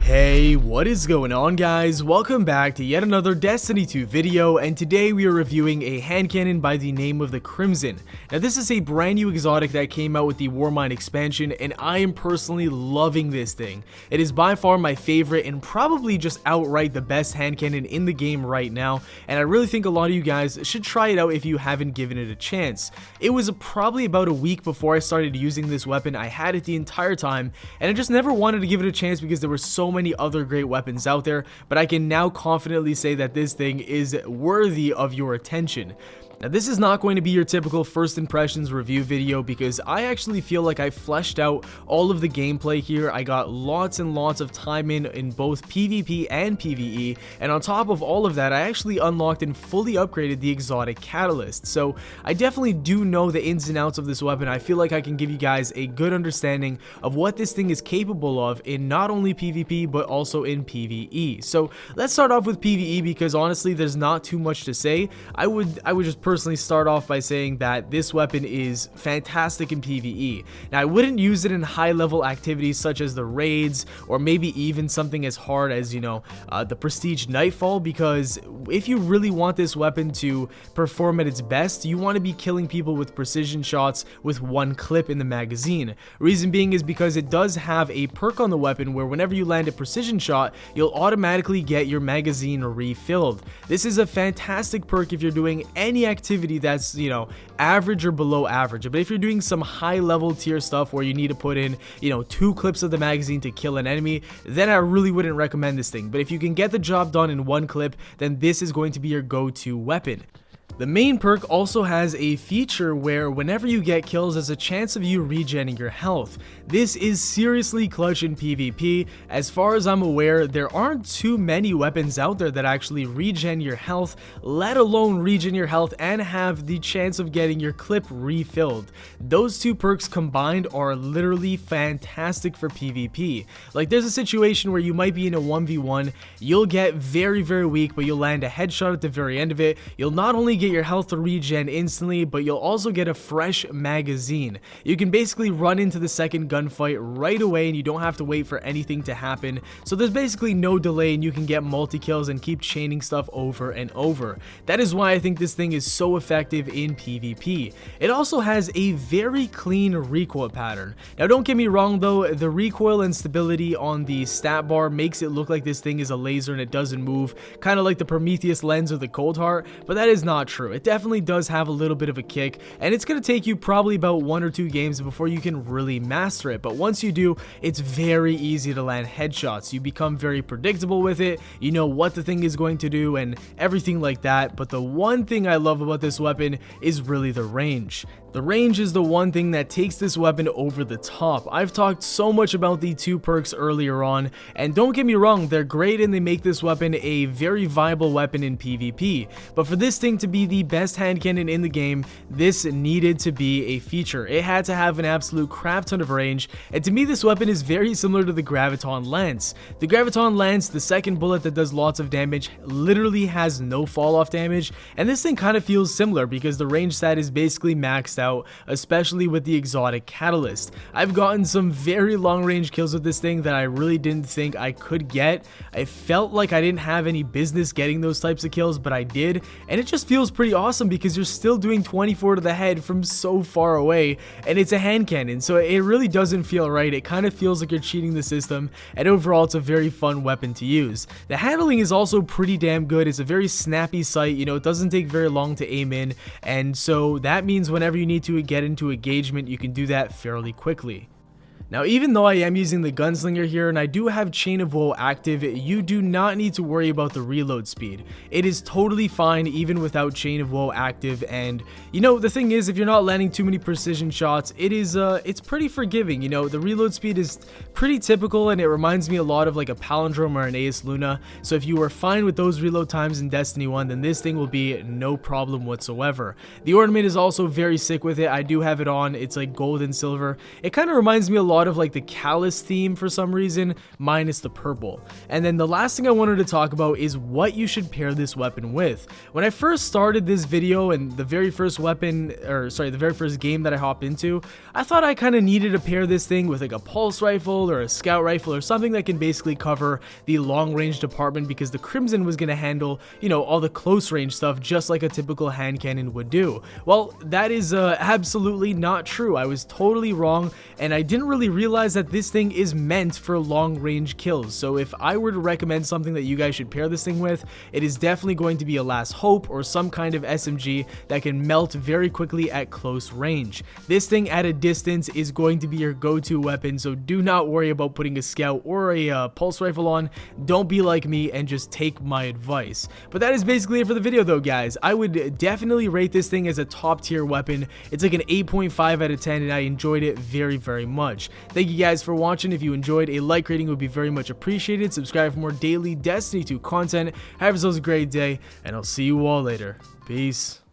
Hey, what is going on, guys? Welcome back to yet another Destiny 2 video, and today we are reviewing a hand cannon by the name of the Crimson. Now this is a brand new exotic that came out with the Warmind expansion, and I am personally loving this thing. It is by far my favorite and probably just outright the best hand cannon in the game right now, and I really think a lot of you guys should try it out if you haven't given it a chance. It was probably about a week before I started using this weapon. I had it the entire time, and I just never wanted to give it a chance because there were so many other great weapons out there, but I can now confidently say that this thing is worthy of your attention. Now this is not going to be your typical first impressions review video because I actually feel like I fleshed out all of the gameplay here. I got lots and lots of time in both PvP and PvE, and on top of all of that I actually unlocked and fully upgraded the exotic catalyst. So I definitely do know the ins and outs of this weapon. I feel like I can give you guys a good understanding of what this thing is capable of in not only PvP but also in PvE. So let's start off with PvE because honestly there's not too much to say. I would just personally start off by saying that this weapon is fantastic in PvE. Now I wouldn't use it in high level activities such as the raids or maybe even something as hard as, you know, the prestige nightfall, because if you really want this weapon to perform at its best, you want to be killing people with precision shots with one clip in the magazine. Reason being is because it does have a perk on the weapon where whenever you land a precision shot, you'll automatically get your magazine refilled. This is a fantastic perk if you're doing any activity that's, you know, average or below average. But if you're doing some high level tier stuff where you need to put in, you know, 2 clips of the magazine to kill an enemy, then I really wouldn't recommend this thing. But if you can get the job done in 1 clip, then this is going to be your go-to weapon. The main perk also has a feature where whenever you get kills, there's a chance of you regenerating your health. This is seriously clutch in PvP. As far as I'm aware, there aren't too many weapons out there that actually regen your health, let alone regen your health and have the chance of getting your clip refilled. Those 2 perks combined are literally fantastic for PvP. Like there's a situation where you might be in a 1v1, you'll get very weak, but you'll land a headshot at the very end of it. You'll not only get your health to regen instantly, but you'll also get a fresh magazine. You can basically run into the second gunfight right away and you don't have to wait for anything to happen. So there's basically no delay and you can get multi-kills and keep chaining stuff over and over. That is why I think this thing is so effective in PvP. It also has a very clean recoil pattern. Now don't get me wrong though, the recoil and stability on the stat bar makes it look like this thing is a laser and it doesn't move, kind of like the Prometheus lens or the Cold Heart, but that is not true. It definitely does have a little bit of a kick, and it's going to take you probably about 1 or 2 games before you can really master it, but once you do, it's very easy to land headshots. You become very predictable with it, you know what the thing is going to do and everything like that. But the one thing I love about this weapon is really the range. The range is the one thing that takes this weapon over the top. I've talked so much about the 2 perks earlier on, and don't get me wrong, they're great and they make this weapon a very viable weapon in PvP, but for this thing to be the best hand cannon in the game, this needed to be a feature. It had to have an absolute crap ton of range, and to me this weapon is very similar to the Graviton Lance. The Graviton Lance, the second bullet that does lots of damage, literally has no fall off damage, and this thing kind of feels similar because the range stat is basically maxed out, especially with the exotic catalyst. I've gotten some very long range kills with this thing that I really didn't think I could get. I felt like I didn't have any business getting those types of kills, but I did, and it just feels pretty awesome because you're still doing 24 to the head from so far away, and it's a hand cannon, so it really doesn't feel right. It kind of feels like you're cheating the system, and overall it's a very fun weapon to use. The handling is also pretty damn good. It's a very snappy sight, you know, it doesn't take very long to aim in, and so that means whenever you need to get into engagement, you can do that fairly quickly. Now, even though I am using the gunslinger here and I do have Chain of Woe active, you do not need to worry about the reload speed. It is totally fine even without Chain of Woe active, and you know, the thing is, if you're not landing too many precision shots, it's pretty forgiving. You know, the reload speed is pretty typical and it reminds me a lot of like a Palindrome or an Ace Luna, so if you were fine with those reload times in Destiny 1, then this thing will be no problem whatsoever. The Ornament is also very sick with it. I do have it on. It's like gold and silver. It kind of reminds me a lot lot of like the callus theme for some reason, minus the purple. And then the last thing I wanted to talk about is what you should pair this weapon with. When I first started this video and the very first the very first game that I hopped into, I thought I kind of needed to pair this thing with like a pulse rifle or a scout rifle or something that can basically cover the long range department, because the Crimson was going to handle, you know, all the close range stuff just like a typical hand cannon would do. Well, that is absolutely not true. I was totally wrong, and I didn't really realize that this thing is meant for long range kills. So if I were to recommend something that you guys should pair this thing with, it is definitely going to be a Last Hope or some kind of SMG that can melt very quickly at close range. This thing at a distance is going to be your go-to weapon, so do not worry about putting a scout or a pulse rifle on. Don't be like me and just take my advice. But that is basically it for the video though, guys. I would definitely rate this thing as a top tier weapon. It's like an 8.5 out of 10, and I enjoyed it very, very much. Thank you guys for watching. If you enjoyed, a like rating would be very much appreciated. Subscribe for more daily Destiny 2 content. Have yourselves a great day, and I'll see you all later. Peace.